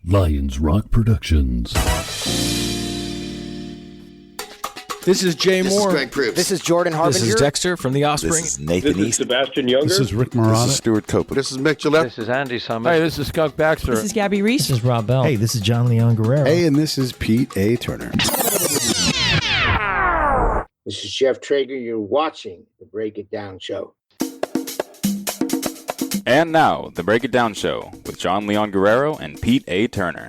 Lions Rock Productions. This is Jay This Moore. is Greg Proops. This is Jordan Harbinger. This is Dexter from The Offspring. This is Nathan This is East. Sebastian Younger. This is Rick Marotta. This is Stuart Copeland. This is Mick Gillette. This is Andy Summers. Hi, this is Skunk Baxter. This is Gabby Reese. This is Rob Bell. Hey, this is Jon Leon Guerrero. Hey, and this is Pete A. Turner. This is Jeff Trager. You're watching the Break It Down Show. And now, the Break It Down Show with Jon Leon Guerrero and Pete A. Turner.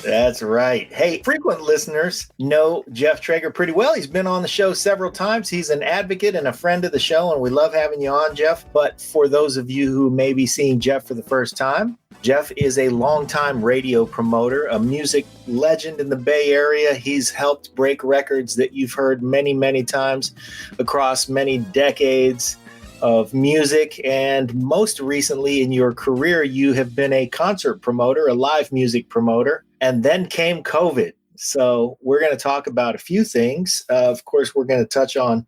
That's right. Hey, frequent listeners know Jeff Trager pretty well. He's been on the show several times. He's an advocate and a friend of the show, and we love having you on, Jeff. But for those of you who may be seeing Jeff for the first time, Jeff is a longtime radio promoter, a music legend in the Bay Area. He's helped break records that you've heard many, many times across many decades of music. And most recently in your career, you have been a concert promoter, a live music promoter. And then came COVID. So we're going to talk about a few things. Of course, we're going to touch on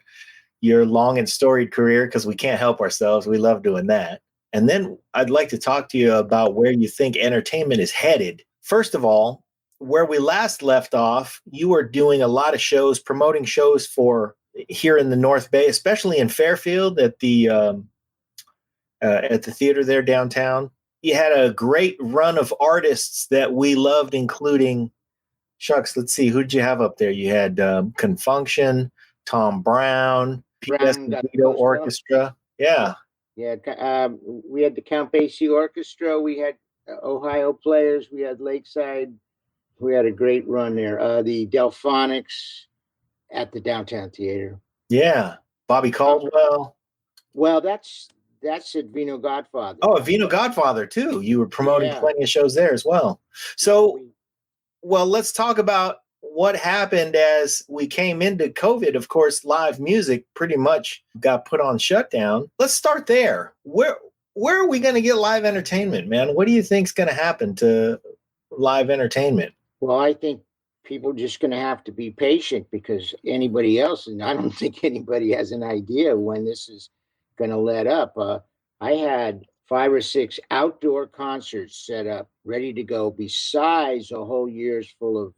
your long and storied career because we can't help ourselves. We love doing that. And then I'd like to talk to you about where you think entertainment is headed. First of all, where we last left off, you were doing a lot of shows, promoting shows for here in the North Bay, especially in Fairfield at the theater there downtown. You had a great run of artists that we loved, including, let's see, who'd you have up there? You had Confunction, Tom Brown, P.S. Orchestra. Yeah. Yeah, we had the Count Basie Orchestra. We had Ohio Players. We had Lakeside. We had a great run there. The Delphonics at the Downtown Theater. Yeah. Bobby Caldwell. Well, that's at Vino Godfather. Oh, at Vino Godfather, too. You were promoting plenty of shows there as well. So, well, let's talk about what happened as we came into COVID. Of course, live music pretty much got put on shutdown. Let's start there. Where are we going to get live entertainment, man? What do you think is going to happen to live entertainment? Well, I think people are just going to have to be patient because anybody else, and I don't think anybody has an idea when this is going to let up. I had 5 or 6 outdoor concerts set up, ready to go, besides a whole year's full of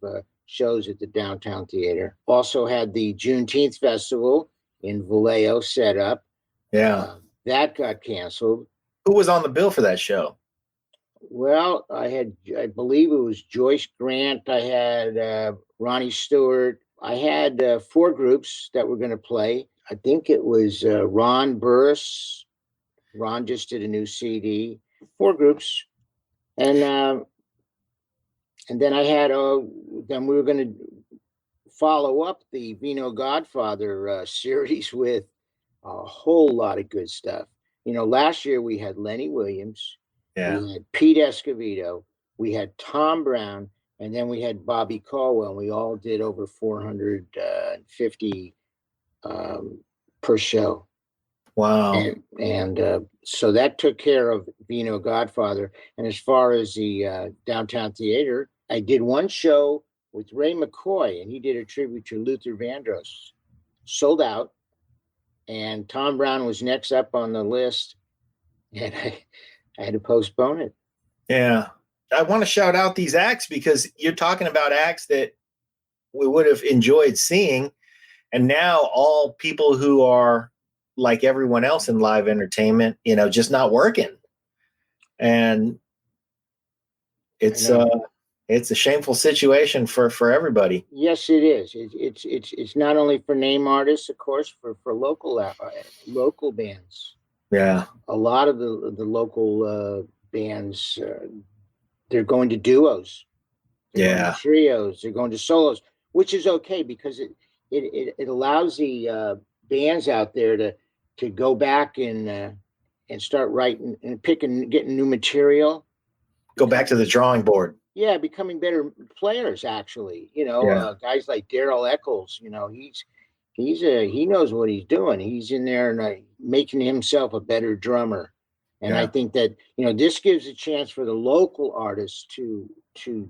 shows at the Downtown Theater. Also had the Juneteenth Festival in Vallejo set up. Yeah. That got canceled. Who was on the bill for that show? Well, I believe it was Joyce Grant. I had Ronnie Stewart. I had 4 groups that were going to play. I think it was Ron Burris. Ron just did a new CD. 4 groups, and then I had then we were going to follow up the Vino Godfather series with a whole lot of good stuff. You know, last year we had Lenny Williams, we had Pete Escovedo, we had Tom Brown, and then we had Bobby Caldwell. And we all did over 450 per show. Wow. And so that took care of Vino Godfather. And as far as the Downtown Theater, I did one show with Ray McCoy, and he did a tribute to Luther Vandross. Sold out. And Tom Brown was next up on the list, and I had to postpone it. Yeah. I want to shout out these acts because you're talking about acts that we would have enjoyed seeing. And now all people who are like everyone else in live entertainment, you know, just not working. And it's a shameful situation for everybody. Yes, it is. It's not only for name artists, of course, for local bands. Yeah. A lot of the local bands, they're going to duos. They're going to trios. They're going to solos, which is okay because it allows the bands out there to go back and start writing and getting new material. Go back to the drawing board. Yeah, becoming better players. Actually, you know, guys like Daryl Eccles. You know, he knows what he's doing. He's in there and making himself a better drummer. And I think that, you know, this gives a chance for the local artists to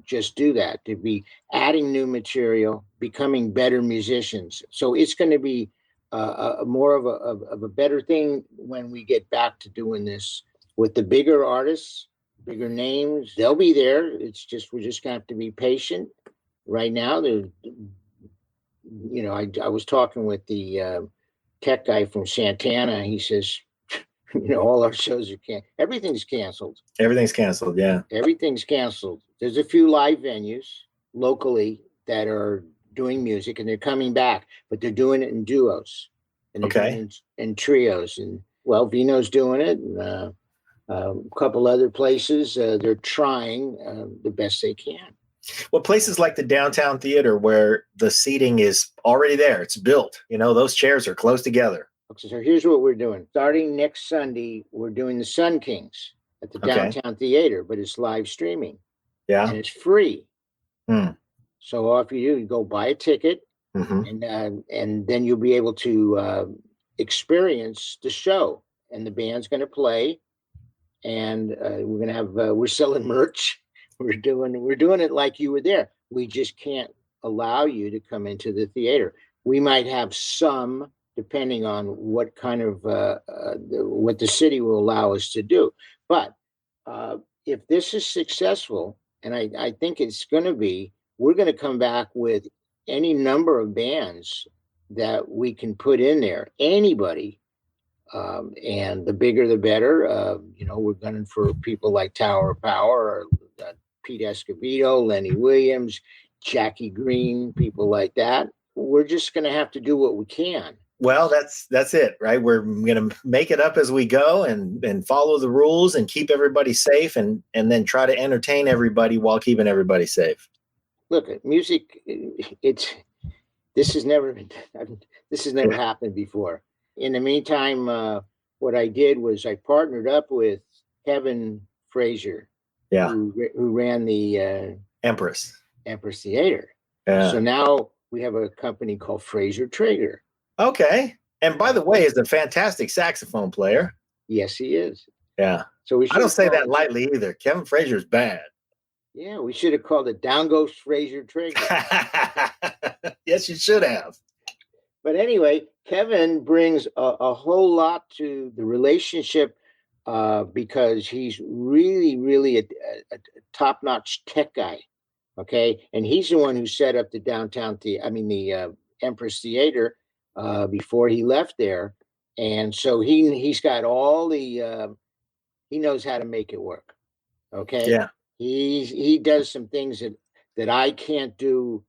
just do that, to be adding new material, becoming better musicians. So it's going to be more of a better thing when we get back to doing this with the bigger artists bigger names. They'll be there. It's just we're just gonna have to be patient. Right now, I was talking with the tech guy from Santana. He says, all our shows are everything's canceled. Everything's canceled. Yeah. Everything's canceled. There's a few live venues locally that are doing music, and they're coming back, but they're doing it in duos, and they're doing it in trios. And Vino's doing it, and a couple other places. They're trying the best they can. Well, places like the Downtown Theater, where the seating is already there, it's built. Those chairs are close together. So here's what we're doing. Starting next Sunday, we're doing the Sun Kings at the Downtown Theater, but it's live streaming. Yeah. And it's free. So all you go buy a ticket, and then you'll be able to experience the show. And the band's going to play, and we're going to have we're selling merch. We're doing it like you were there. We just can't allow you to come into the theater. We might have some, depending on what kind of what the city will allow us to do. But if this is successful, and I think it's going to be, we're going to come back with any number of bands that we can put in there. Anybody. And the bigger, the better. We're gunning for people like Tower of Power, or Pete Escovedo, Lenny Williams, Jackie Green, people like that. We're just going to have to do what we can. Well, that's it, right? We're going to make it up as we go and follow the rules and keep everybody safe, and then try to entertain everybody while keeping everybody safe. Look, music, this has never happened before. In the meantime, what I did was I partnered up with Kevin Frazier, who ran the Empress Theater. Yeah. So now we have a company called Frazier Trager. Okay. And by the way, is a fantastic saxophone player. Yes, he is. Yeah. So I don't say that lightly either. Kevin Frazier's bad. Yeah, we should have called it Down Goes Frazier Trager. Yes, you should have. But anyway, Kevin brings a whole lot to the relationship because he's really, really a top-notch tech guy. Okay, and he's the one who set up the the Empress Theater before he left there, and so he's got all the he knows how to make it work. Okay, yeah, he does some things that I can't do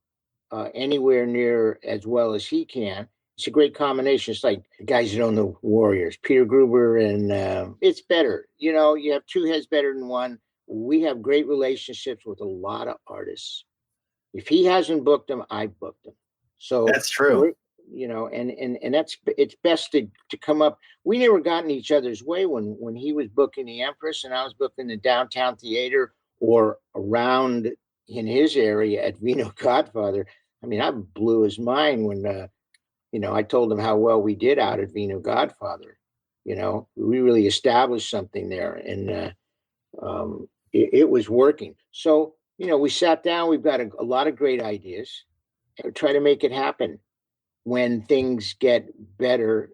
anywhere near as well as he can. It's a great combination. It's like the guys that own the Warriors, Peter Gruber, and it's better. You have two heads better than one. We have great relationships with a lot of artists. If he hasn't booked them, I've booked them. So that's true. And it's best to come up. We never got in each other's way when he was booking the Empress and I was booking the Downtown Theater or around in his area at Vino Godfather. I mean, I blew his mind when I told him how well we did out at Vino Godfather. We really established something there, and it was working. So, we sat down, we've got a lot of great ideas, and try to make it happen. When things get better,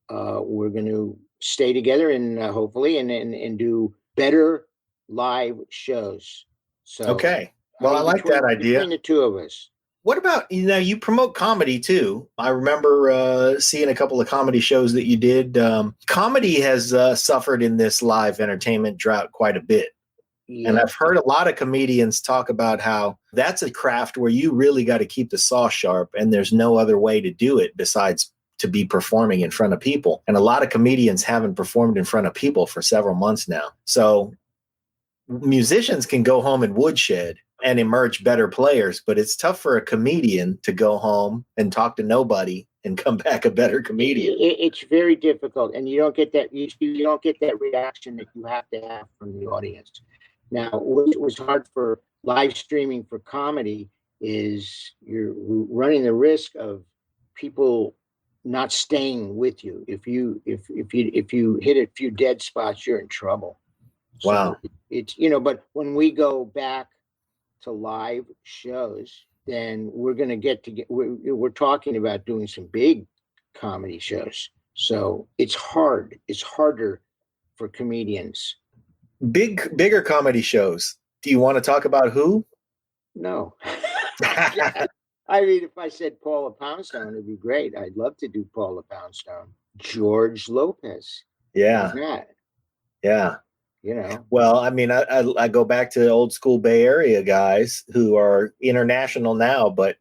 we're going to stay together and hopefully and do better live shows. So, okay. Well, I like that idea. Between the two of us. What about, you promote comedy too. I remember seeing a couple of comedy shows that you did. Comedy has suffered in this live entertainment drought quite a bit. Yeah. And I've heard a lot of comedians talk about how that's a craft where you really got to keep the saw sharp and there's no other way to do it besides to be performing in front of people. And a lot of comedians haven't performed in front of people for several months now. So musicians can go home and woodshed and emerge better players, but it's tough for a comedian to go home and talk to nobody and come back a better comedian. It's very difficult, and you don't get that reaction that you have to have from the audience. Now, what was hard for live streaming for comedy is you're running the risk of people not staying with you. If you hit a few dead spots, you're in trouble. Wow. So it's but when we go back to live shows, then we're going to we're talking about doing some big comedy shows. So it's hard. It's harder for comedians Bigger comedy shows. Do you want to talk about who? No. I mean, if I said Paula Poundstone, it'd be great. I'd love to do Paula Poundstone. George Lopez. Yeah. Yeah. You know. Well, I mean, I go back to old school Bay Area guys who are international now, but,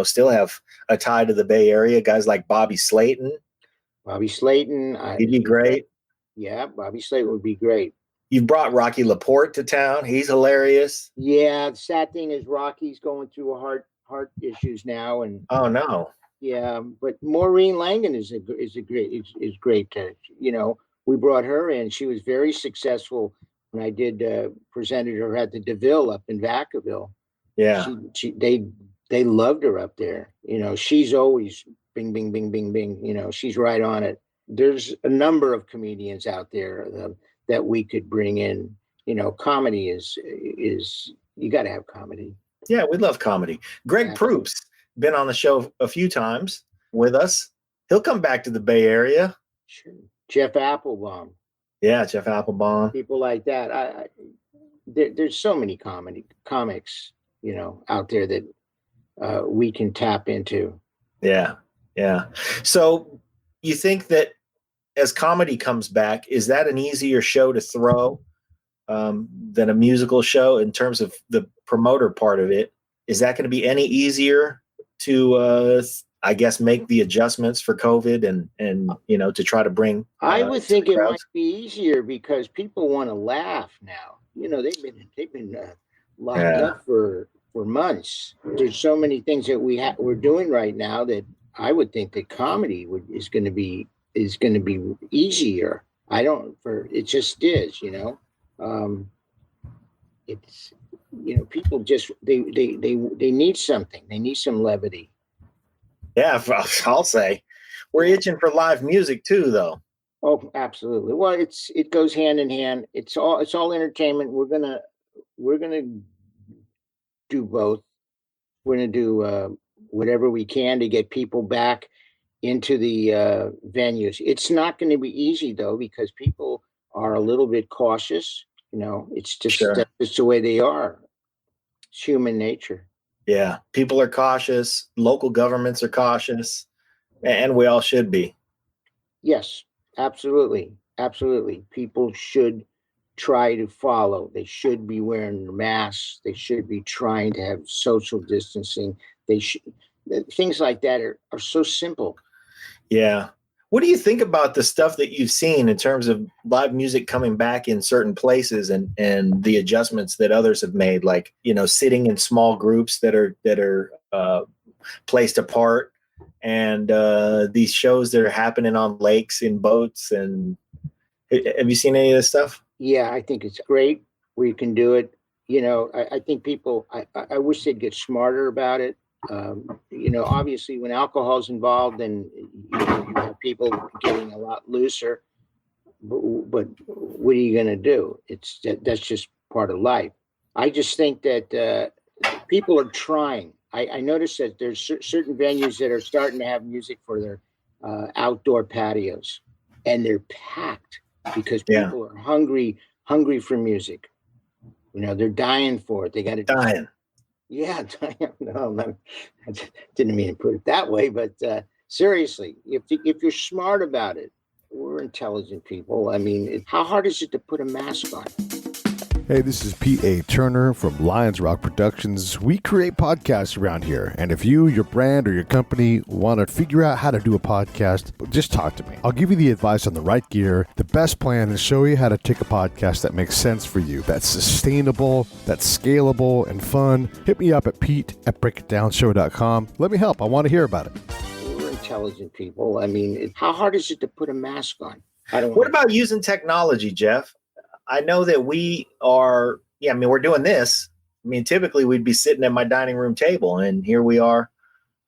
still have a tie to the Bay Area. Guys like Bobby Slayton. He'd be great. Yeah, Bobby Slayton would be great. You've brought Rocky Laporte to town. He's hilarious. Yeah, the sad thing is Rocky's going through a heart issues now, and oh no. Yeah, but Maureen Langdon is great. We brought her in. She was very successful when I did presented her at the DeVille up in Vacaville. Yeah, they loved her up there. She's always bing, bing, bing, bing, bing. She's right on it. There's a number of comedians out there that we could bring in. Comedy is you got to have comedy. Yeah, we love comedy. Greg Proops been on the show a few times with us. He'll come back to the Bay Area. Sure. Jeff Applebaum. Yeah, Jeff Applebaum. People like that. There's so many comics, out there that we can tap into. Yeah. So you think that as comedy comes back, is that an easier show to throw than a musical show in terms of the promoter part of it? Is that going to be any easier to, I guess, make the adjustments for COVID and to try to bring? I would think it might be easier because people want to laugh now. They've been locked up for months. There's so many things that we're doing right now that I would think that comedy is going to be easier. It just is. It's people just they need something. They need some levity. Yeah, I'll say we're itching for live music too, though. Oh, absolutely. Well, it goes hand in hand. It's all entertainment. We're gonna do both. We're gonna do whatever we can to get people back into the venues. It's not going to be easy though because people are a little bit cautious. It's just that's the way they are. It's human nature. Yeah, people are cautious. Local governments are cautious, and we all should be. Yes, absolutely. People should try to follow. They should be wearing their masks. They should be trying to have social distancing. Things like that are so simple. Yeah. What do you think about the stuff that you've seen in terms of live music coming back in certain places and the adjustments that others have made, like, sitting in small groups that are placed apart and these shows that are happening on lakes in boats? And have you seen any of this stuff? Yeah, I think it's great where you can do it. I think people, I wish they'd get smarter about it. Obviously when alcohol's involved, then you have people getting a lot looser, but what are you going to do? That's just part of life. I just think that people are trying. I noticed that there's certain venues that are starting to have music for their outdoor patios, and they're packed because people are hungry for music. They're dying for it. They got to dying. Yeah, no, I didn't mean to put it that way, but seriously, if you're smart about it, we're intelligent people. I mean, how hard is it to put a mask on? Hey, this is Pete A. Turner from Lions Rock Productions. We create podcasts around here, and if you, your brand, or your company want to figure out how to do a podcast, just talk to me. I'll give you the advice on the right gear, the best plan, and show you how to take a podcast that makes sense for you, that's sustainable, that's scalable, and fun. Hit me up at pete@breakitdownshow.com. Let me help. I want to hear about it. We're intelligent people. I mean, how hard is it to put a mask on? What about using technology, Jeff? I know that we are, we're doing this. Typically we'd be sitting at my dining room table, and here we are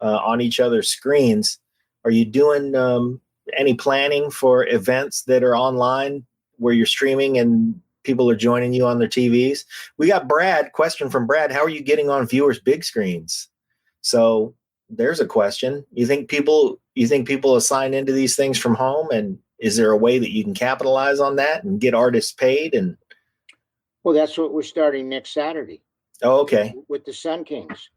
on each other's screens. Are you doing any planning for events that are online where you're streaming and people are joining you on their TVs? We got question from Brad. How are you getting on viewers' big screens? So there's a question. You think people assign into these things from home, and is there a way that you can capitalize on that and get artists paid? And Well, that's what we're starting next Saturday Oh, okay. with the Sun Kings.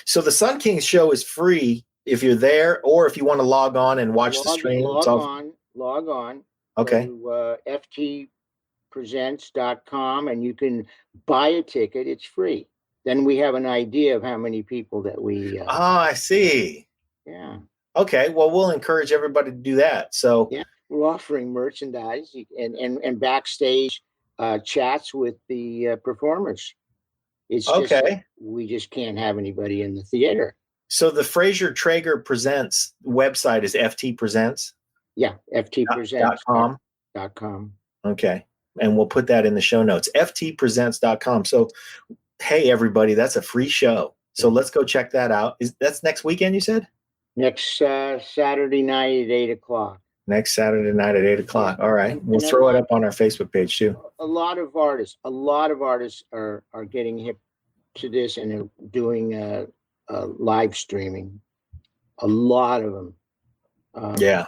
So the Sun Kings show is free if you're there, or if you want to log on and watch the stream. Log on. Okay. Go to ftpresents.com and you can buy a ticket. It's free. Then we have an idea of how many people that we. I see. Yeah. Okay. Well, we'll encourage everybody to do that. So Yeah, we're offering merchandise and backstage chats with the performers. It's just okay. we just can't have anybody in the theater. So the Trager Presents website is FT Presents. Yeah, ftpresents.com. Okay. And we'll put that in the show notes. ftpresents.com. So, hey, everybody, that's a free show. So let's go check that out. That's next weekend, you said? Next Saturday night at 8:00. Next Saturday night at 8:00. All right. We'll throw it up on our Facebook page too. A lot of artists are getting hip to this and are doing live streaming. A lot of them. Yeah.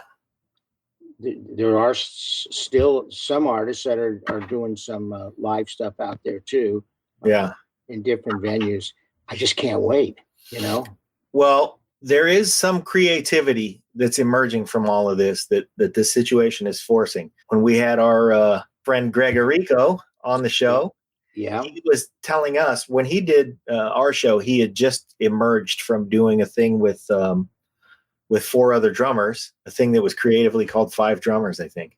There are still some artists that are doing some live stuff out there too. Yeah. In different venues. I just can't wait, you know? Well, there is some creativity that's emerging from all of this that this situation is forcing. When we had our friend Gregorico on the show, yeah, he was telling us when he did our show, he had just emerged from doing a thing with 4 other drummers, a thing that was creatively called 5 Drummers, I think.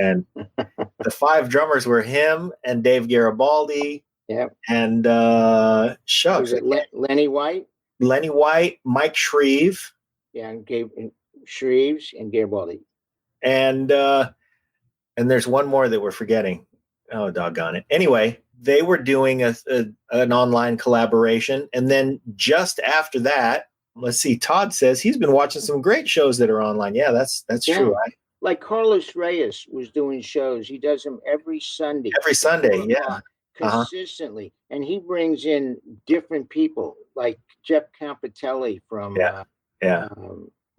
And the 5 drummers were him and Dave Garibaldi. Yeah. And shucks. Lenny White? Lenny White, Mike Shreve. Yeah, and Shreves and Garibaldi. And there's one more that we're forgetting. Oh, doggone it. Anyway, they were doing an online collaboration. And then just after that, let's see, Todd says he's been watching some great shows that are online. Yeah, that's true. Like Carlos Reyes was doing shows. He does them every Sunday. Every Sunday, yeah. Consistently. And he brings in different people like Jeff Campitelli from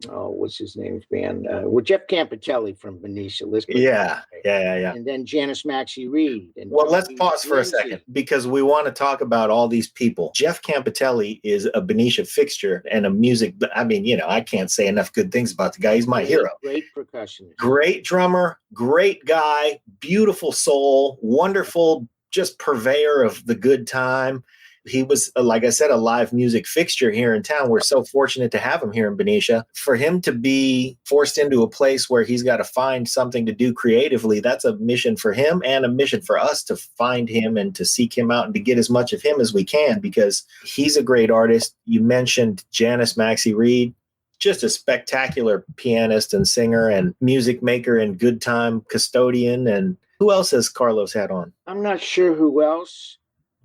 what's his name's band? Jeff Campitelli from Benicia. Yeah. And then Janice Maxie Reed. Well, let's pause for a second because we want to talk about all these people. Jeff Campitelli is a Benicia fixture and a music. I mean, you know, I can't say enough good things about the guy. He's my hero. Great percussionist. Great drummer. Great guy. Beautiful soul. Wonderful, just purveyor of the good time. He was, like I said, a live music fixture here in town. We're so fortunate to have him here in Benicia. For him to be forced into a place where he's got to find something to do creatively, that's a mission for him and a mission for us to find him and to seek him out and to get as much of him as we can because he's a great artist. You mentioned Janice Maxie Reed, just a spectacular pianist and singer and music maker and good time custodian. And who else has Carlos had on? I'm not sure who else.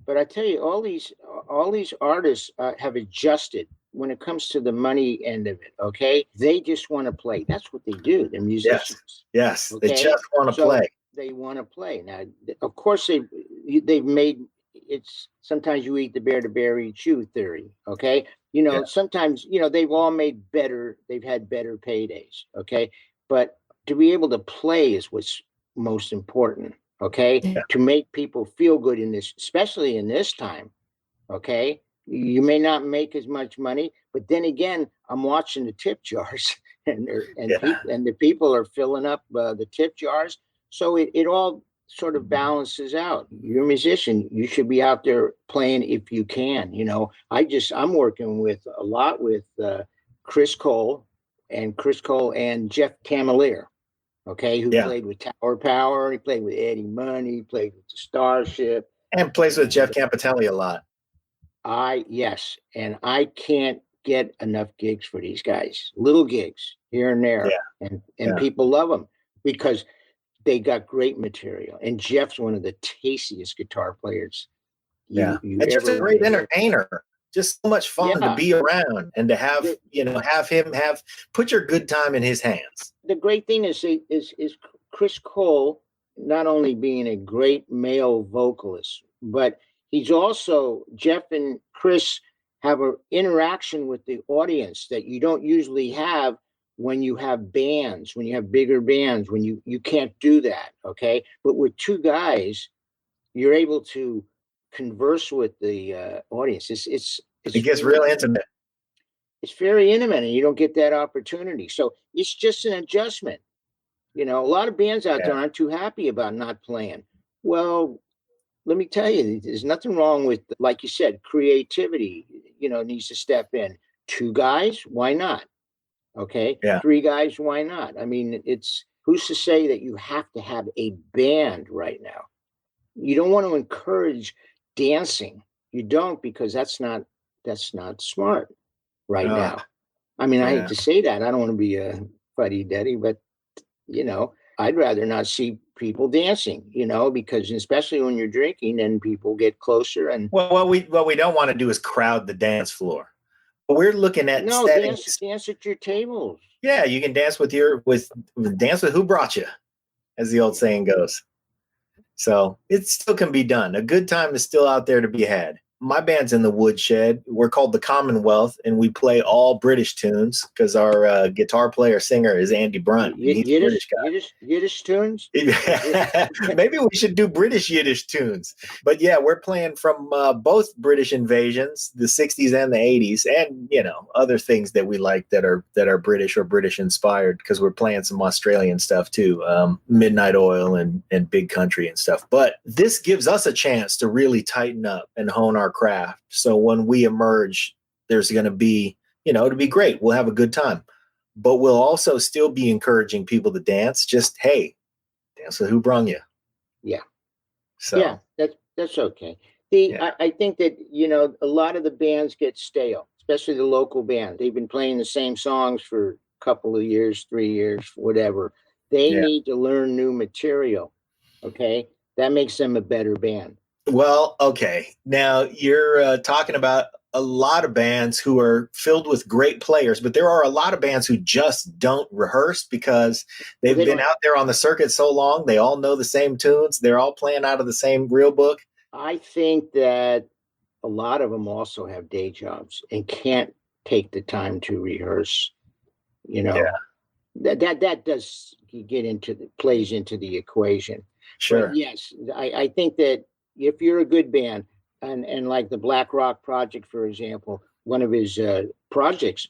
But I tell you, all these artists have adjusted when it comes to the money end of it. Okay, they just want to play. That's what they do. They're musicians. Yes. Okay? They just want to play. They want to play. Now, of course, they've made it's. Sometimes you eat the bear eats you theory. Okay, you know. Sometimes they've all made better. They've had better paydays. Okay, but to be able to play is what's most important. Okay, to make people feel good in this, especially in this time. Okay, you may not make as much money, but then again, I'm watching the tip jars, and the people are filling up the tip jars. So it all sort of balances out. You're a musician, you should be out there playing if you can. You know, I'm working a lot with Chris Cole and Jeff Camalier. Okay, who played with Tower Power, he played with Eddie Money, he played with the Starship. And plays with Jeff Campitelli a lot. Yes. And I can't get enough gigs for these guys. Little gigs here and there. Yeah. And people love them because they got great material. And Jeff's one of the tastiest guitar players. And just a great entertainer. Just so much fun to be around and to have him put your good time in his hands. The great thing is Chris Cole not only being a great male vocalist, but he's also, Jeff and Chris have an interaction with the audience that you don't usually have when you have bands, when you have bigger bands, when you can't do that. Okay. But with 2 guys, you're able to converse with the audience. It gets real intimate. It's very intimate, and you don't get that opportunity. So it's just an adjustment. A lot of bands out there aren't too happy about not playing. Well, let me tell you, there's nothing wrong with, like you said, creativity, needs to step in. 2 guys, why not? Okay. Yeah. 3 guys, why not? I mean, who's to say that you have to have a band right now? You don't want to encourage dancing. You don't, because that's not smart right now. I mean, I hate to say that. I don't want to be a fuddy-duddy, but I'd rather not see people dancing, because especially when you're drinking, then people get closer. And what we don't want to do is crowd the dance floor. We're looking at dance at your tables. Yeah, you can dance with dance with who brought you, as the old saying goes. So it still can be done. A good time is still out there to be had. My band's in the woodshed. We're called the Commonwealth, and we play all British tunes because our guitar player singer is Andy Brunt. He's a British guy. Yiddish tunes? Maybe we should do British Yiddish tunes. But yeah, we're playing from both British invasions, the 60s and the 80s, and other things that we like that are British or British inspired, because we're playing some Australian stuff too, Midnight Oil and Big Country and stuff. But this gives us a chance to really tighten up and hone our craft. So when we emerge, there's going to be, it'll be great. We'll have a good time, but we'll also still be encouraging people to dance. Just, hey, dance with who brung you. Yeah. So yeah, that's okay. I think that, a lot of the bands get stale, especially the local band. They've been playing the same songs for a couple of years, 3 years, whatever. They need to learn new material. Okay. That makes them a better band. Well, okay. Now you're talking about a lot of bands who are filled with great players, but there are a lot of bands who just don't rehearse because they've been out there on the circuit so long. They all know the same tunes. They're all playing out of the same real book. I think that a lot of them also have day jobs and can't take the time to rehearse. That does plays into the equation. Sure. But yes, I think that if you're a good band, and like the Black Rock Project, for example, one of his projects,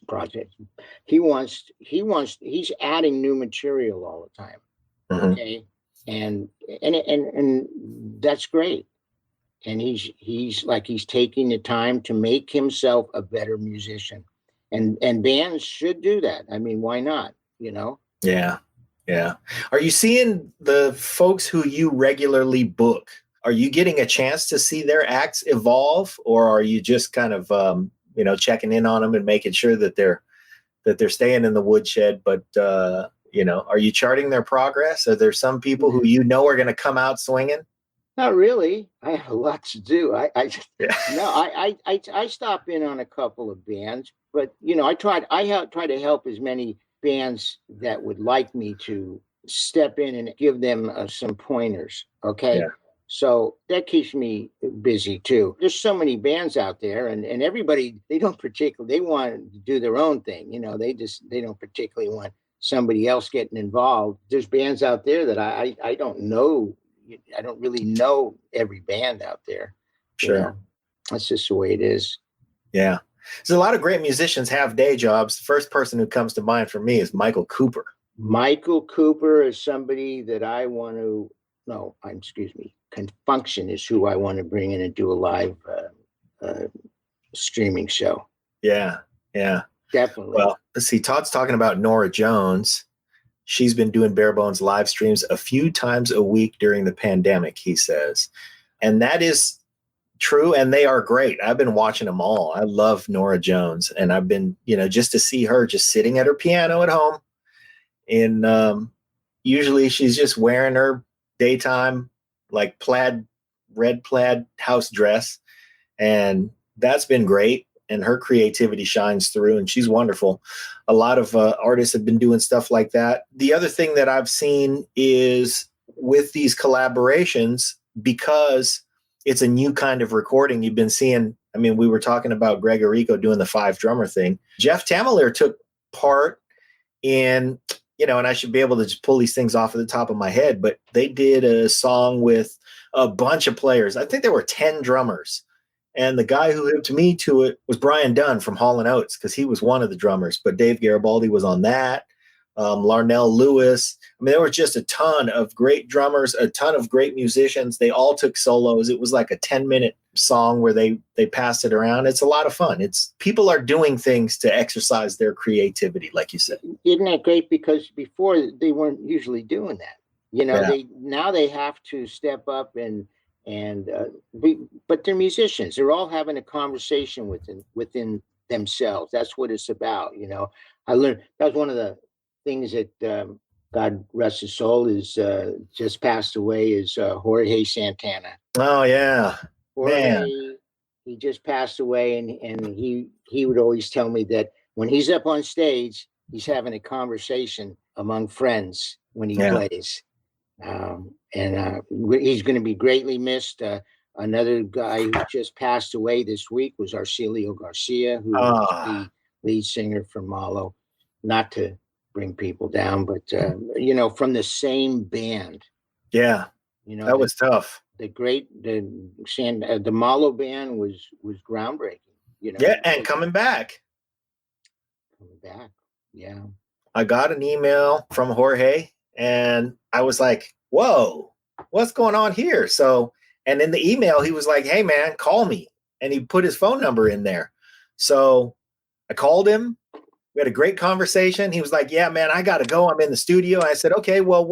he's adding new material all the time. Mm-hmm. Okay, and that's great. And he's taking the time to make himself a better musician, and bands should do that. I mean, why not? Yeah. Are you seeing the folks who you regularly book? Are you getting a chance to see their acts evolve, or are you just kind of, checking in on them and making sure that they're staying in the woodshed? But, are you charting their progress? Are there some people who are going to come out swinging? Not really. I have a lot to do. I stop in on a couple of bands, but I try to help as many bands that would like me to step in and give them some pointers. Okay. Yeah. So that keeps me busy too. There's so many bands out there, and everybody, they want to do their own thing. They don't particularly want somebody else getting involved. There's bands out there that I don't know. I don't really know every band out there. Sure. That's just the way it is. Yeah. So a lot of great musicians have day jobs. The first person who comes to mind for me is Michael Cooper. Michael Cooper is somebody that Confunction is who I want to bring in and do a live streaming show. Yeah. Definitely. Well, let's see. Todd's talking about Norah Jones. She's been doing Bare Bones live streams a few times a week during the pandemic, he says. And that is true, and they are great. I've been watching them all. I love Norah Jones, and I've been, just to see her just sitting at her piano at home. And usually she's just wearing her daytime red plaid house dress, and that's been great. And her creativity shines through, and she's wonderful. A lot of artists have been doing stuff like that. The other thing that I've seen is with these collaborations, because it's a new kind of recording, you've been seeing, we were talking about Greg Arico doing the 5 drummer thing. Jeff Tamalier took part in and I should be able to just pull these things off of the top of my head, but they did a song with a bunch of players. I think there were 10 drummers. And the guy who hooked me to it was Brian Dunn from Hall & Oates, because he was one of the drummers. But Dave Garibaldi was on that. Larnell Lewis. I mean, there was just a ton of great drummers, a ton of great musicians. They all took solos. It was like a 10-minute song where they passed it around. It's a lot of fun. It's people are doing things to exercise their creativity, like you said. Isn't that great? Because before they weren't usually doing that. Now they have to step up but they're musicians. They're all having a conversation within themselves. That's what it's about. I learned that was one of the things that God rest his soul is just passed away is Jorge Santana. Oh yeah, man. He just passed away, and he would always tell me that when he's up on stage, he's having a conversation among friends when he plays. He's going to be greatly missed. Another guy who just passed away this week was Arcelio Garcia, who was the lead singer from Malo. Not to bring people down, but from the same band. Yeah, that was tough. The Malo band was groundbreaking. And coming back. Yeah. I got an email from Jorge, and I was like, "Whoa, what's going on here?" So, and in the email, he was like, "Hey, man, call me," and he put his phone number in there. So, I called him. We had a great conversation. He was like, "Yeah, man, I got to go. I'm in the studio." I said, "Okay, well,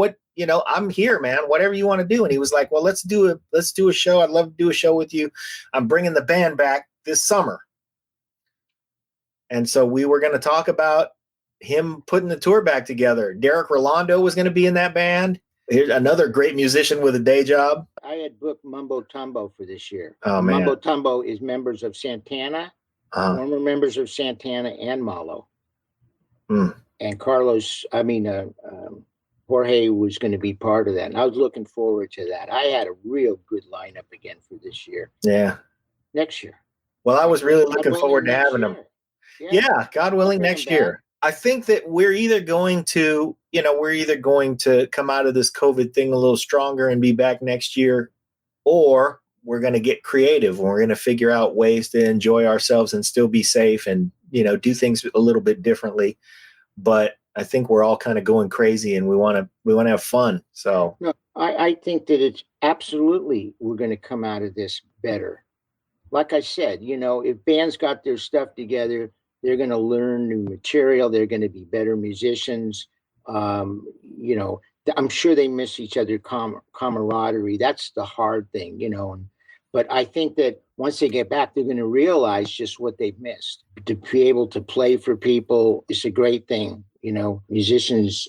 I'm here, man. Whatever you want to do." And he was like, "Well, let's do a show. I'd love to do a show with you. I'm bringing the band back this summer." And so we were going to talk about him putting the tour back together. Derek Rolando was going to be in that band. Here's another great musician with a day job. I had booked Mumbo Tumbo for this year. Oh, man. Mumbo Tumbo is members of Santana, former members of Santana and Malo. And Jorge was going to be part of that. And I was looking forward to that. I had a real good lineup again for this year. Yeah. Next year. Well, I was really looking forward to having them. Yeah, God willing, next year. I think that we're either going to come out of this COVID thing a little stronger and be back next year, or we're going to get creative and we're going to figure out ways to enjoy ourselves and still be safe and, do things a little bit differently. But I think we're all kind of going crazy and we want to have fun. So no, I think that it's absolutely, we're going to come out of this better. Like I said, if bands got their stuff together, they're going to learn new material. They're going to be better musicians. I'm sure they miss each other camaraderie. That's the hard thing, but I think that once they get back, they're going to realize just what they've missed. To be able to play for people is a great thing. Musicians,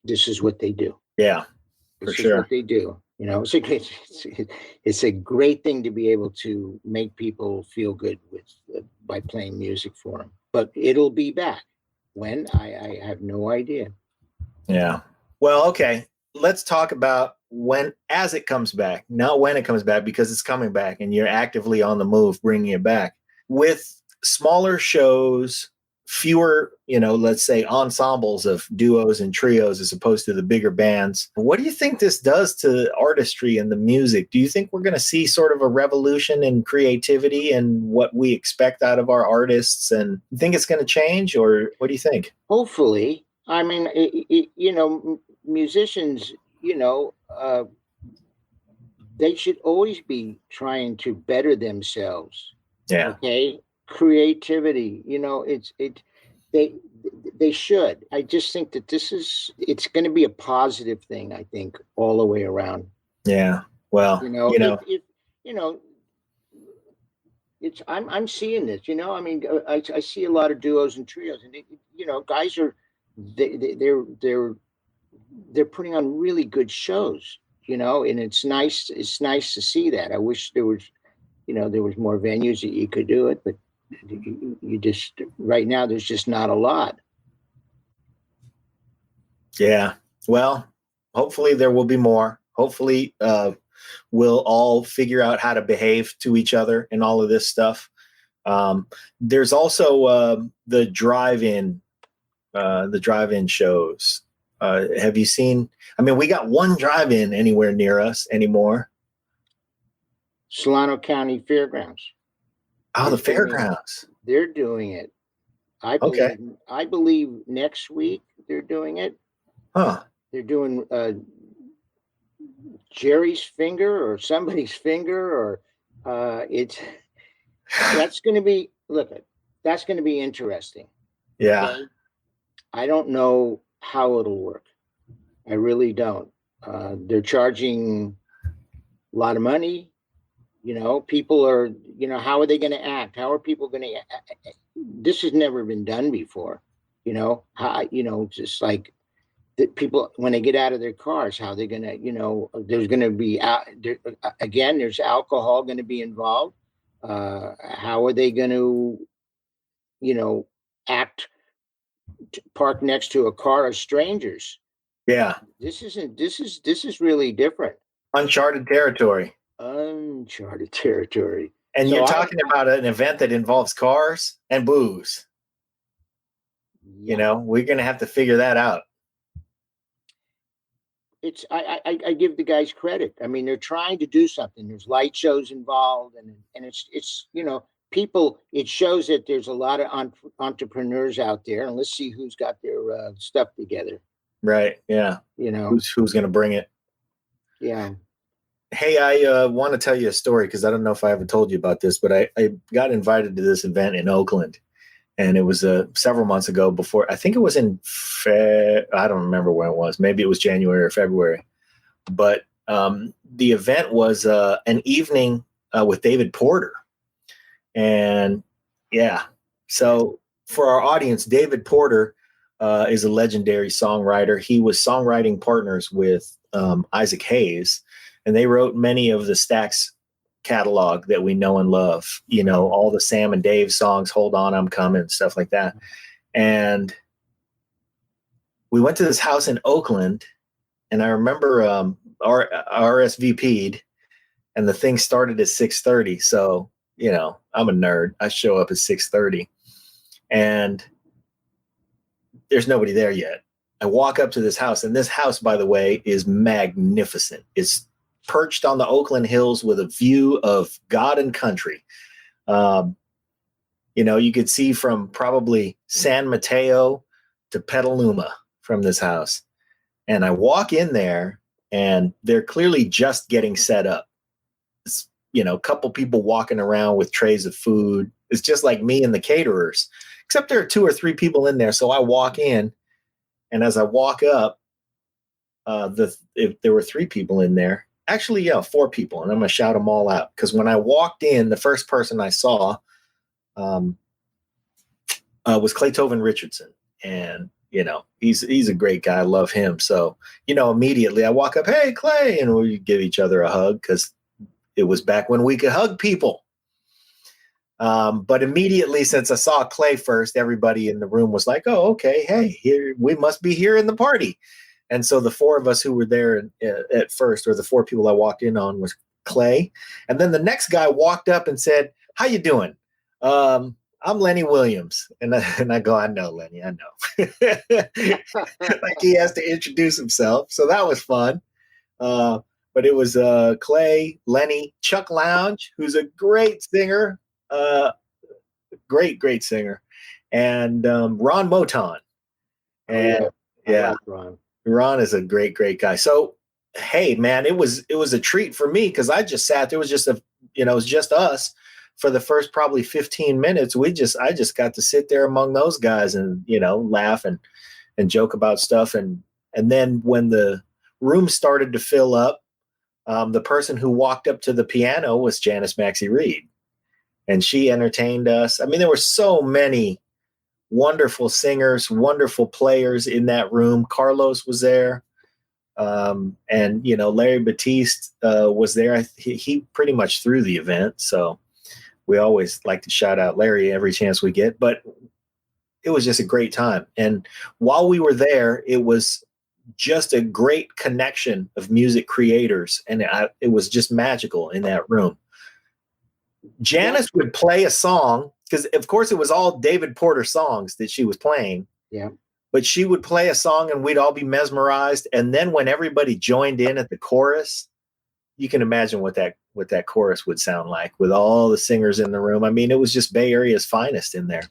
this is what they do. Yeah, for sure. Is what they do. It's a great thing to be able to make people feel good by playing music for them. But it'll be back. When? I have no idea. Yeah. Well, okay. Let's talk about as it comes back, not when it comes back, because it's coming back and you're actively on the move, bringing it back with smaller shows, fewer, let's say ensembles of duos and trios as opposed to the bigger bands. What do you think this does to artistry and the music? Do you think we're going to see sort of a revolution in creativity and what we expect out of our artists? And you think it's going to change, or what do you think? Hopefully. I mean, musicians, they should always be trying to better themselves. Yeah. Okay. Creativity, they should. I just think that it's going to be a positive thing. I think all the way around. Yeah. Well, it's I'm seeing this. I mean, I see a lot of duos and trios, and guys are they're putting on really good shows. And it's nice. It's nice to see that. I wish there was more venues that you could do it, but you just right now there's just not a lot. Yeah. Well, hopefully there will be more. Hopefully we'll all figure out how to behave to each other and all of this stuff. There's also the drive-in shows. Have you seen? I mean, we got one drive-in anywhere near us anymore. Solano County Fairgrounds. Oh, the fairgrounds. They're doing it. I believe next week they're doing it. Huh. They're doing Jerry's finger or somebody's finger, or that's going to be that's going to be interesting. Yeah. Okay? I don't know how it'll work. I really don't. They're charging a lot of money. People are, how are they going to act? How are people going to act? This has never been done before. Just like the people, when they get out of their cars, how they're going to, there's going to be, again, there's alcohol going to be involved. How are they going to, act, park next to a car of strangers? Yeah. This is really different. Uncharted territory. Uncharted territory. And you're talking about an event that involves cars and booze. Yeah. We're going to have to figure that out. I give the guys credit. I mean, they're trying to do something. There's light shows involved, and it's people. It shows that there's a lot of entrepreneurs out there, and let's see who's got their stuff together. Right. Yeah. Who's going to bring it? Yeah. Hey, I want to tell you a story because I don't know if I ever told you about this, but I got invited to this event in Oakland, and it was several months ago. Before, I think it was in I don't remember when it was. Maybe it was January or February. But the event was an evening with David Porter, and yeah. So for our audience, David Porter is a legendary songwriter. He was songwriting partners with Isaac Hayes. And they wrote many of the Stax catalog that we know and love, all the Sam and Dave songs, Hold On, I'm Coming, stuff like that. And we went to this house in Oakland, and I remember RSVP'd, and the thing started at 6:30. So, I'm a nerd. I show up at 6:30, and there's nobody there yet. I walk up to this house, and this house, by the way, is magnificent. It's perched on the Oakland Hills with a view of God and country. You could see from probably San Mateo to Petaluma from this house. And I walk in there, and they're clearly just getting set up. It's, a couple people walking around with trays of food. It's just like me and the caterers, except there are 2 or 3 people in there. So I walk in, and as I walk up, if there were 3 people in there. Actually, yeah, 4 people, and I'm going to shout them all out. Because when I walked in, the first person I saw was Claytoven Richardson. And, he's a great guy. I love him. So, immediately I walk up, hey, Clay, and we give each other a hug because it was back when we could hug people. But immediately, since I saw Clay first, everybody in the room was like, oh, okay, hey, here we must be here in the party. And so the 4 of us who were there at first, or the 4 people I walked in on, was Clay. And then the next guy walked up and said, how you doing? I'm Lenny Williams. And I go, I know, Lenny, I know. Like he has to introduce himself. So that was fun. But it was Clay, Lenny, Chuck Lounge, who's a great singer, great singer, and Ron Moton. And yeah. Ron is a great guy. So, hey, man, it was a treat for me because I just sat there. It was just it was just us for the first probably 15 minutes. I just got to sit there among those guys and, laugh and joke about stuff. And then when the room started to fill up, the person who walked up to the piano was Janice Maxey Reid, and she entertained us. I mean, there were so many wonderful singers, wonderful players in that room. Carlos was there. And, Larry Batiste was there. He pretty much threw the event. So we always like to shout out Larry every chance we get. But it was just a great time. And while we were there, it was just a great connection of music creators. And it was just magical in that room. Janice would play a song, because of course it was all David Porter songs that she was playing. Yeah. but she would play a song and we'd all be mesmerized. And then when everybody joined in at the chorus, you can imagine what that chorus would sound like with all the singers in the room. I mean, it was just Bay Area's finest in there.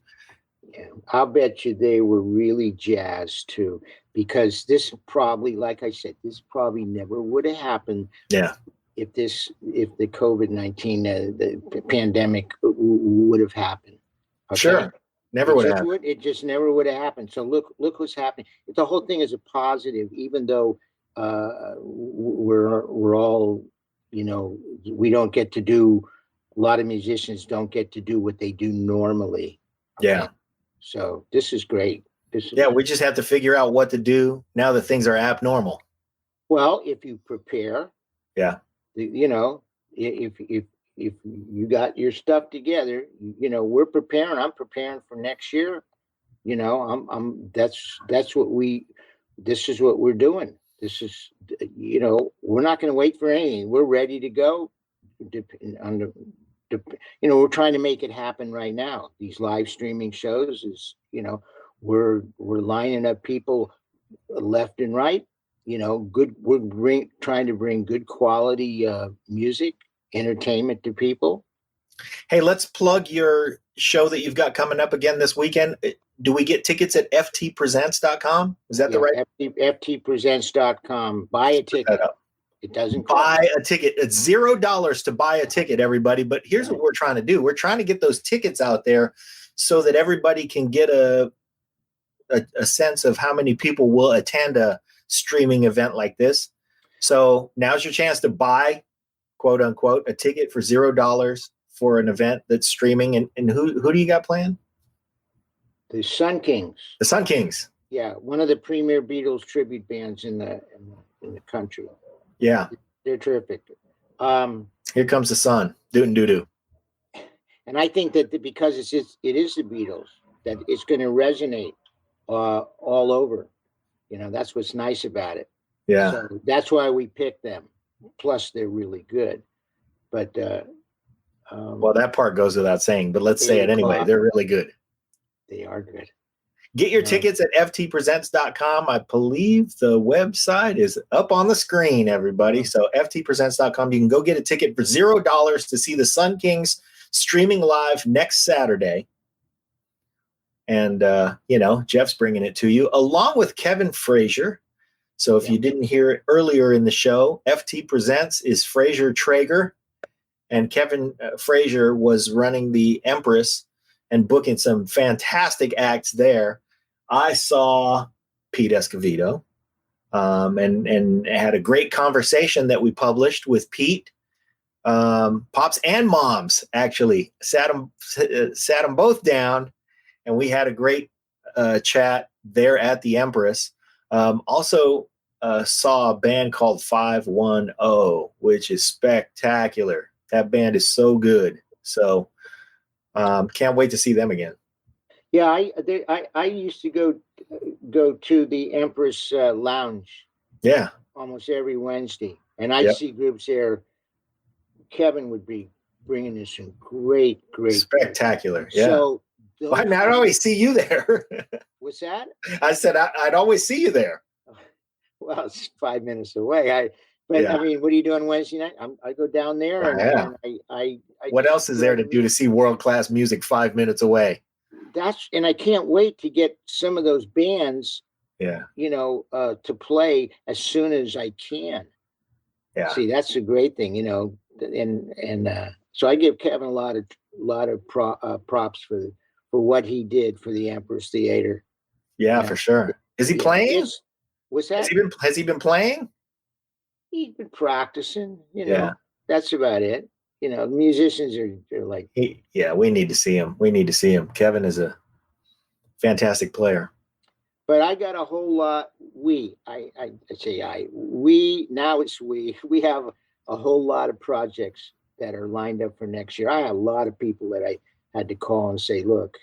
Yeah, I'll bet you they were really jazzed too, because this probably, like I said, this probably never would have happened. Yeah. If the COVID-19, the pandemic would have happened. Okay? Sure. Never would have happened. It just never would have happened. So look what's happening. The whole thing is a positive, even though we're all, we don't get to do, a lot of musicians don't get to do what they do normally. Okay? Yeah. So this is great. We just have to figure out what to do now that things are abnormal. Well, if you prepare, yeah, if you got your stuff together, we're preparing. I'm preparing for next year. This is what we're doing. This is, we're not going to wait for anything. We're ready to go. We're trying to make it happen right now. These live streaming shows is, we're lining up people left and right. We're trying to bring good quality music, entertainment to people. Hey, let's plug your show that you've got coming up again this weekend. Do we get tickets at ftpresents.com? Is that the right? ftpresents.com. Buy a ticket. It doesn't buy a ticket. It's $0 to buy a ticket, everybody. But here's what we're trying to do. We're trying to get those tickets out there so that everybody can get a sense of how many people will attend a streaming event like this. So now's your chance to buy, quote unquote, a ticket for $0 for an event that's streaming. And who do you got playing? The Sun Kings. The Sun Kings. Yeah, one of the premier Beatles tribute bands in the country. Yeah, they're terrific. Here comes the sun, doo doo doo. And I think that because it is the Beatles, that it's going to resonate all over. That's what's nice about it. Yeah. So that's why we picked them. Plus, they're really good. But well, that part goes without saying. But let's say it anyway. They're really good. They are good. Get your tickets at ftpresents.com. I believe the website is up on the screen, everybody. So ftpresents.com. You can go get a ticket for $0 to see the Sun Kings streaming live next Saturday. And, Jeff's bringing it to you along with Kevin Frazier. So if you didn't hear it earlier in the show, FT Presents is Frazier Trager. And Kevin Frazier was running the Empress and booking some fantastic acts there. I saw Pete Escovedo and had a great conversation that we published with Pete. Pops and moms actually sat them both down, and we had a great chat there at the Empress. Also saw a band called 510, which is spectacular. That band is so good. So can't wait to see them again. Yeah, I used to go to the Empress Lounge. Yeah, almost every Wednesday, and I see groups there. Kevin would be bringing us some great, spectacular. Yeah. So I'd always see you there. What's that? I said I'd always see you there. Well, it's 5 minutes away. I mean, what are you doing Wednesday night? I go down there, and I what else is there to do to see world-class music 5 minutes away? And I can't wait to get some of those bands, to play as soon as I can. Yeah. See, that's a great thing, and so I give Kevin a lot of props for what he did for the Empress Theater. Yeah, for sure. Is he playing? What's that? Has he been playing? He's been practicing, that's about it. Musicians are like, we need to see him. Kevin is a fantastic player. But I got a whole lot. We have a whole lot of projects that are lined up for next year. I have a lot of people that I had to call and say, look,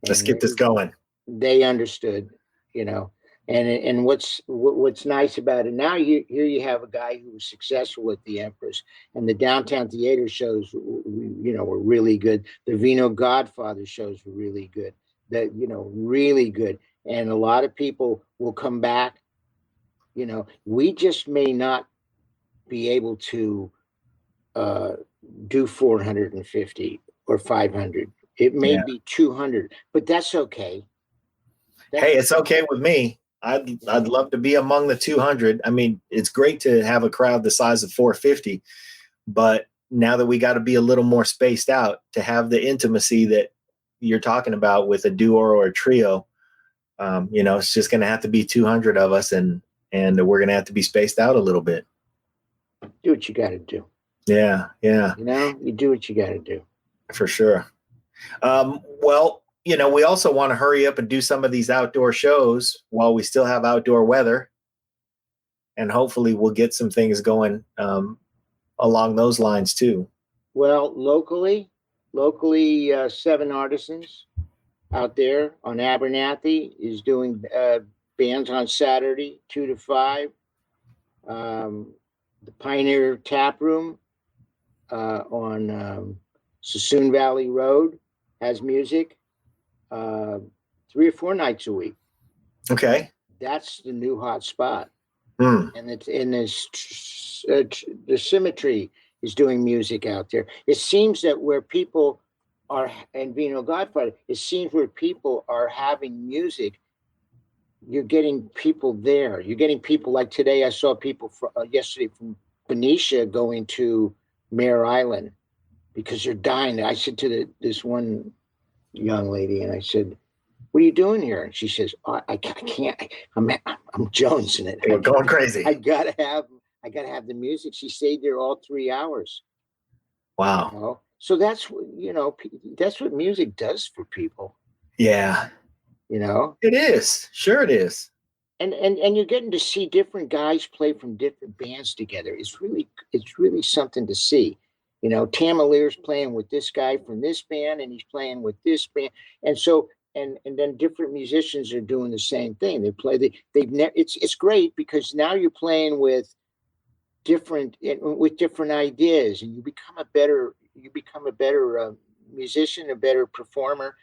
let's get this going. They understood, and what's nice about it now, here you have a guy who was successful at the Empress, and the downtown theater shows, were really good. The Vino Godfather shows were really good. Really good. and a lot of people will come back. We just may not be able to do 450 or 500. It may be 200, but that's okay. Hey, it's okay with me. I'd love to be among the 200. I mean, it's great to have a crowd the size of 450, but now that we got to be a little more spaced out to have the intimacy that you're talking about with a duo or a trio, it's just going to have to be 200 of us, and we're going to have to be spaced out a little bit. Do what you got to do. Yeah. You do what you got to do. For sure. Well, we also want to hurry up and do some of these outdoor shows while we still have outdoor weather. And hopefully we'll get some things going along those lines too. Well, locally, 7 Artisans out there on Abernathy is doing bands on Saturday, 2 to 5. The Pioneer Tap Room on Sassoon Valley Road has music 3 or 4 nights a week. Okay. That's the new hot spot. Mm. And it's in this the Symmetry is doing music out there. It seems that where people are, and Vino Godfather, it seems where people are having music, you're getting people there. You're getting people like today. I saw people yesterday from Benicia going to Mare Island because they're dying. I said to this one young lady, and I said, "What are you doing here?" And she says, "I can't. I'm jonesing it. You're going crazy. I gotta have the music." She stayed there all 3 hours. Wow. So that's that's what music does for people. Yeah. It is. Sure it is. And you're getting to see different guys play from different bands together. It's really something to see. Tamalier's playing with this guy from this band, and he's playing with this band, and so and then different musicians are doing the same thing. They play. It's great because now you're playing with different ideas, and you become a better musician, a better performer.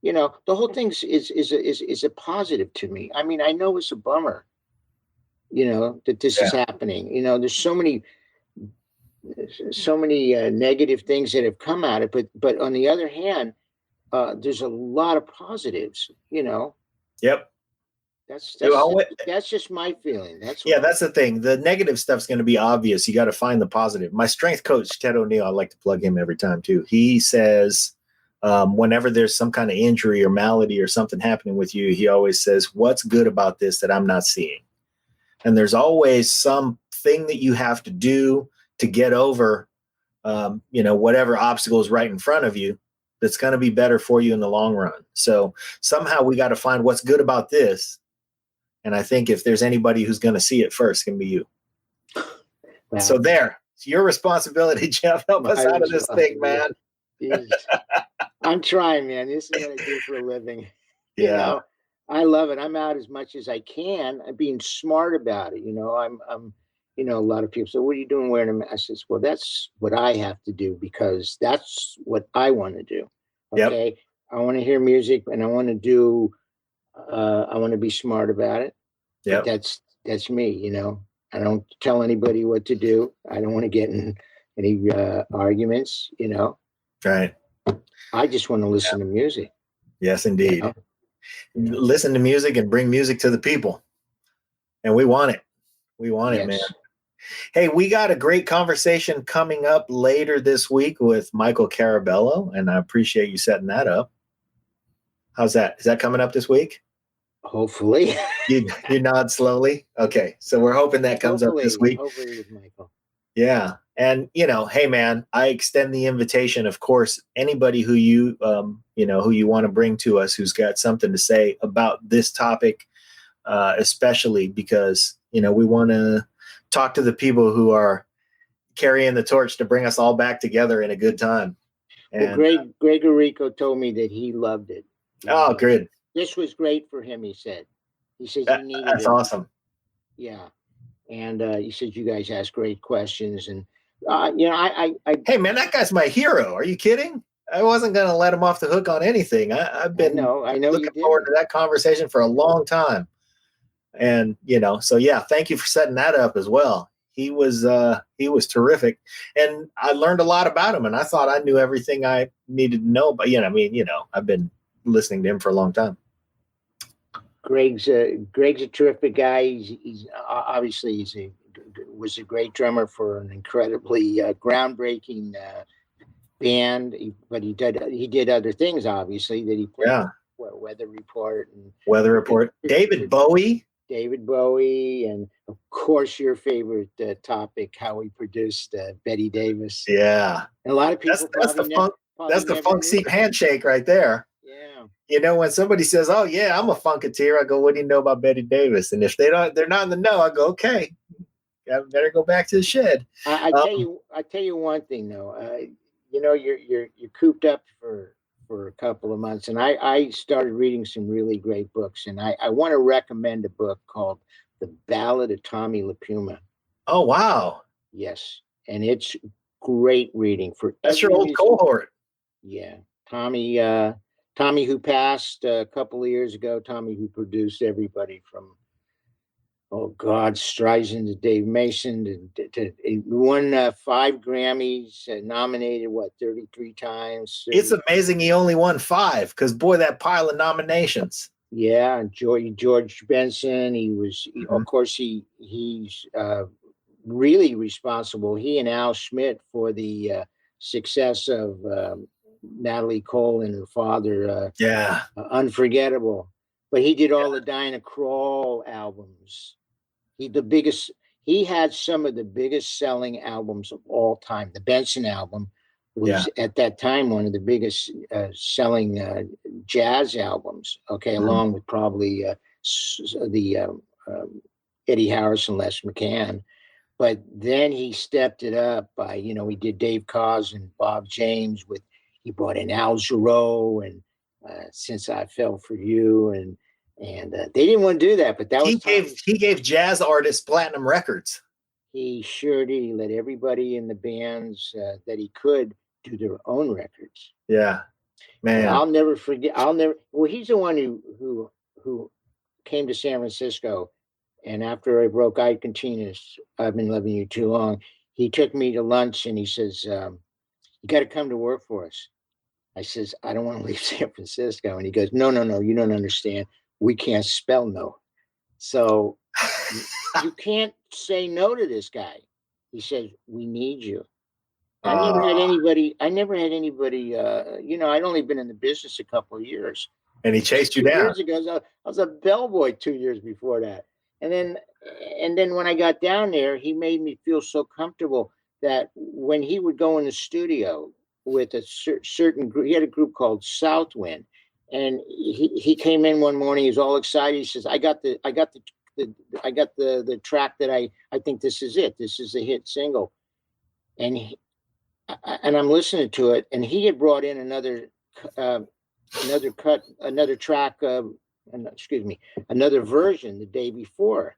The whole thing is a positive to me. I mean, I know it's a bummer, that this is happening. There's so many negative things that have come out of it, but on the other hand, there's a lot of positives. Yep. That's just my feeling. That's the thing. The negative stuff's going to be obvious. You got to find the positive. My strength coach, Ted O'Neill, I like to plug him every time too. He says, whenever there's some kind of injury or malady or something happening with you, he always says, "What's good about this that I'm not seeing?" And there's always something that you have to do to get over, whatever obstacle is right in front of you that's going to be better for you in the long run. So somehow we got to find what's good about this. And I think if there's anybody who's going to see it first, it can be you. Wow. So there, it's your responsibility, Jeff. Help us out of this thing, man. I'm trying, man. This is what I do for a living. Yeah. I love it. I'm out as much as I can. I'm being smart about it. I'm a lot of people say, "What are you doing wearing a mask?" I says, "Well, that's what I have to do because that's what I want to do." Okay. Yep. I want to hear music and I want to do, I want to be smart about it. Yeah. That's me, I don't tell anybody what to do. I don't want to get in any arguments, Right. I just want to listen to music. Yes, indeed. Listen to music and bring music to the people. And we want it. We want it, man. Hey, we got a great conversation coming up later this week with Michael Carabello, and I appreciate you setting that up. How's that? Is that coming up this week? Hopefully. you nod slowly. Okay. So we're hoping that comes up this week. Hopefully with Michael. Yeah. And, hey, man, I extend the invitation. Of course, anybody who you want to bring to us who's got something to say about this topic, especially because, we want to talk to the people who are carrying the torch to bring us all back together in a good time. And, well, Greg Orico told me that he loved it. Oh, good. This was great for him, he said. He says he needed that's it. Awesome. Yeah. And he said you guys ask great questions. And, hey, man, that guy's my hero. Are you kidding? I wasn't going to let him off the hook on anything. I've been I know looking forward to that conversation for a long time. And, so yeah, thank you for setting that up as well. He was terrific. And I learned a lot about him, and I thought I knew everything I needed to know. But, I've been listening to him for a long time. Greg's a terrific guy. He's obviously was a great drummer for an incredibly groundbreaking band. But he did other things, obviously, that he played. Yeah. Weather Report. David Bowie, and of course your favorite topic, how he produced Betty Davis. Yeah, and a lot of people. That's the funk seat handshake right there. Yeah. When somebody says, "Oh yeah, I'm a funketeer," I go, "What do you know about Betty Davis?" And if they're not in the know, I go, "Okay, I better go back to the shed." I tell you one thing though. You're cooped up for a couple of months, and I started reading some really great books, and I want to recommend a book called The Ballad of Tommy LaPuma. Oh wow. Yes, and it's great reading for that's your old cohort. Yeah, Tommy who passed a couple of years ago. Tommy who produced everybody from Streisand to Dave Mason to won 5 Grammys, nominated 33 times. It's amazing he only won 5, because boy, that pile of nominations. Yeah, and George Benson. Of course he's really responsible. He and Al Schmidt for the success of Natalie Cole and her father. Unforgettable. But he did all the Diana Krall albums. He had some of the biggest selling albums of all time. The Benson album was at that time one of the biggest selling jazz albums. Okay, along with probably the Eddie Harrison, Les McCann. But then he stepped it up by, he did Dave Koz and Bob James he brought in Al Jarreau and Since I Fell for You, and they didn't want to do that, but he gave jazz artists platinum records. He sure did. He let everybody in the bands that he could do their own records. Yeah, man. And I'll never forget. Well, he's the one who came to San Francisco, and after I broke Ike Continus, I've Been Loving You Too Long. He took me to lunch and he says, "You got to come to work for us." I says, "I don't want to leave San Francisco." And he goes, No, you don't understand. We can't spell no. So you can't say no to this guy. He says, "We need you." I never had anybody, I'd only been in the business a couple of years. And he chased you down. 2 years ago, I was a bellboy 2 years before that. And then when I got down there, he made me feel so comfortable that when he would go in the studio with a certain group, he had a group called Southwind. And he came in one morning, he was all excited. He says, I got the track that I think this is it. This is a hit single. And I'm listening to it, and he had brought in another version the day before.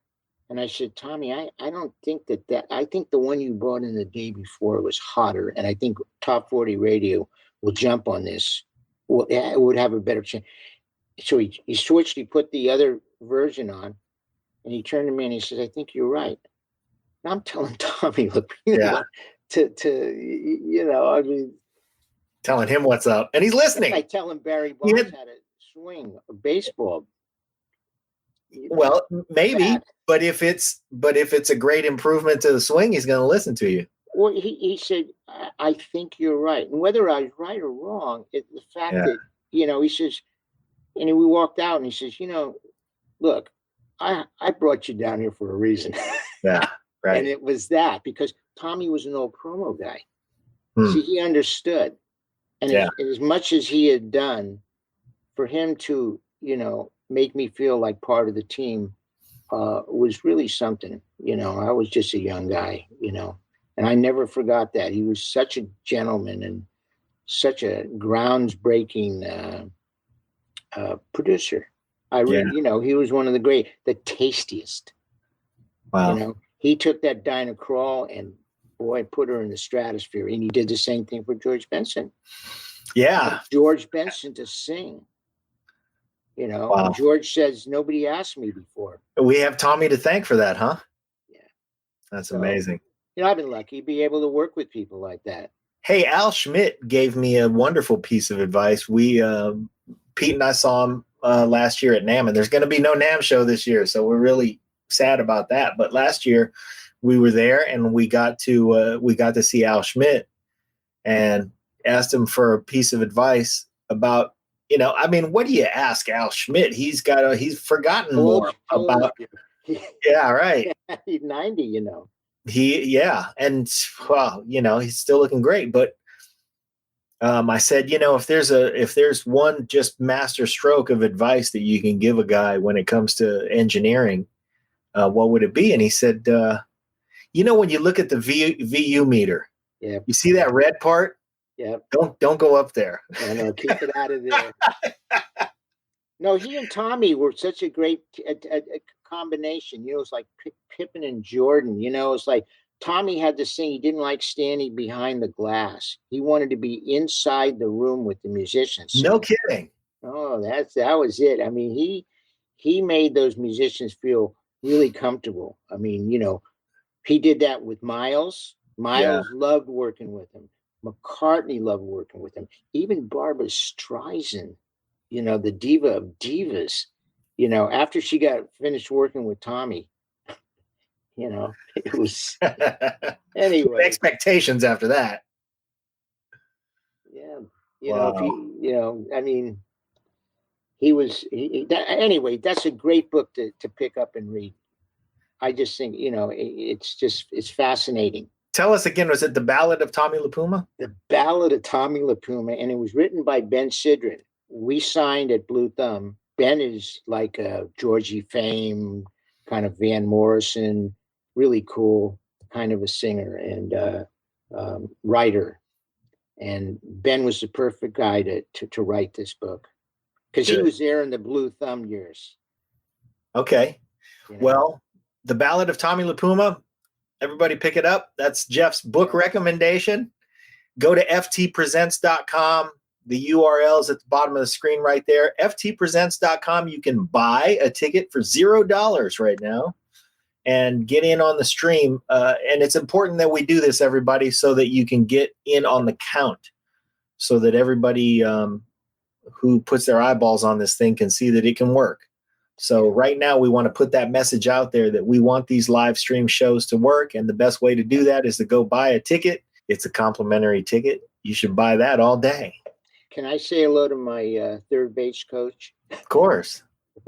And I said, "Tommy, I don't think I think the one you brought in the day before was hotter. And I think Top 40 Radio will jump on this. It would have a better chance." So he switched, he put the other version on, and he turned to me and he says, "I think you're right." And I'm telling Tommy, look, telling him what's up, and he's listening. I tell him Barry Bonds had a swing, a baseball. Well, maybe, but if it's a great improvement to the swing, he's going to listen to you. Well, he said, I think you're right. And whether I was right or wrong, the fact that, he says, and we walked out and he says, look, I brought you down here for a reason. Yeah, right. And it was that because Tommy was an old promo guy. See, he understood. And as much as he had done, for him to, make me feel like part of the team was really something. I was just a young guy, and I never forgot that. He was such a gentleman and such a groundsbreaking producer. He was one of the tastiest. Wow. He took that Dinah Krall and boy, put her in the stratosphere. And he did the same thing for George Benson. Yeah. George Benson to sing. You know, Wow. George says, nobody asked me before. We have Tommy to thank for that, huh? Yeah. That's So, amazing. You know, I've been lucky to be able to work with people like that. Hey, Al Schmidt gave me a wonderful piece of advice. Pete and I saw him last year at NAMM, and there's going to be no NAMM show this year, so we're really sad about that. But last year we were there, and we got to see Al Schmidt and asked him for a piece of advice about, you know, I mean, what do you ask Al Schmidt? He's forgotten more about. Yeah, right. He's 90, you know. And well, you know, he's still looking great. But I said, you know, if there's one just master stroke of advice that you can give a guy when it comes to engineering, what would it be? And he said, you know, when you look at the VU meter, yeah, you see that red part? Yeah. Don't go up there. No, keep it out of there. No, he and Tommy were such a great a combination. You know, it's like Pippen and Jordan. You know, it's like Tommy had this thing. He didn't like standing behind the glass. He wanted to be inside the room with the musicians. No kidding. Oh, that was it. I mean, he made those musicians feel really comfortable. I mean, you know, he did that with Miles. Miles loved working with him. McCartney loved working with him. Even Barbra Streisand, you know, the diva of divas, you know, after she got finished working with Tommy, you know, it was anyway. Expectations after that. Yeah. You know, I mean, anyway, that's a great book to pick up and read. I just think, you know, it's fascinating. Tell us again, was it The Ballad of Tommy LaPuma? The Ballad of Tommy LaPuma, and it was written by Ben Sidran. We signed at Blue Thumb. Ben is like a Georgie Fame, kind of Van Morrison, really cool, kind of a singer and writer. And Ben was the perfect guy to write this book because he was there in the Blue Thumb years. Okay. You know? Well, The Ballad of Tommy LaPuma, everybody pick it up. That's Jeff's book recommendation. Go to ftpresents.com. The URL is at the bottom of the screen right there. ftpresents.com. You can buy a ticket for $0 right now and get in on the stream. And it's important that we do this, everybody, so that you can get in on the count, so that everybody who puts their eyeballs on this thing can see that it can work. So right now we want to put that message out there that we want these live stream shows to work. And the best way to do that is to go buy a ticket. It's a complimentary ticket. You should buy that all day. Can I say hello to my third base coach? Of course.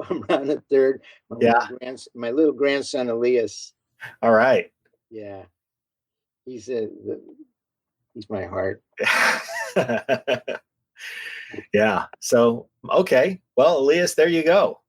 I'm around the third. My little grandson, Elias. All right. Yeah. He's my heart. Yeah. So, okay. Well, Elias, there you go.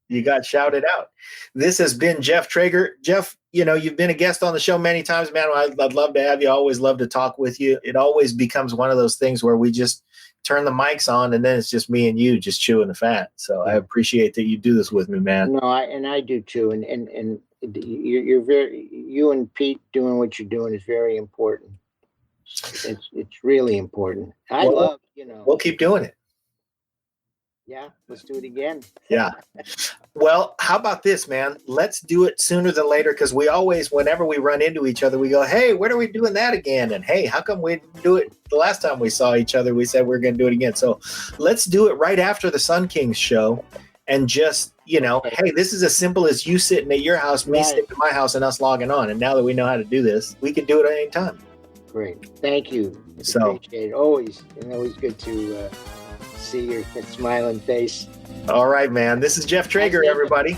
You got shouted out. This has been Jeff Trager. Jeff, you know, you've been a guest on the show many times, man. I'd love to have you. I always love to talk with you. It always becomes one of those things where we just turn the mics on and then it's just me and you just chewing the fat. So I appreciate that you do this with me, man. No, I do too. And you and Pete doing what you're doing is very important. It's really important. We'll keep doing it. Yeah, let's do it again. Yeah. Well, how about this, man? Let's do it sooner than later, because we always, whenever we run into each other, we go, hey, when are we doing that again? And hey, how come we didn't do it the last time we saw each other? We said we were going to do it again. So let's do it right after the Sun Kings show and just, you know, hey, this is as simple as you sitting at your house, me sitting at my house, and us logging on. And now that we know how to do this, we can do it at any time. Great. Thank you. Appreciate it. Always good to see your smiling face. All right, man. This is Jeff Trager, everybody.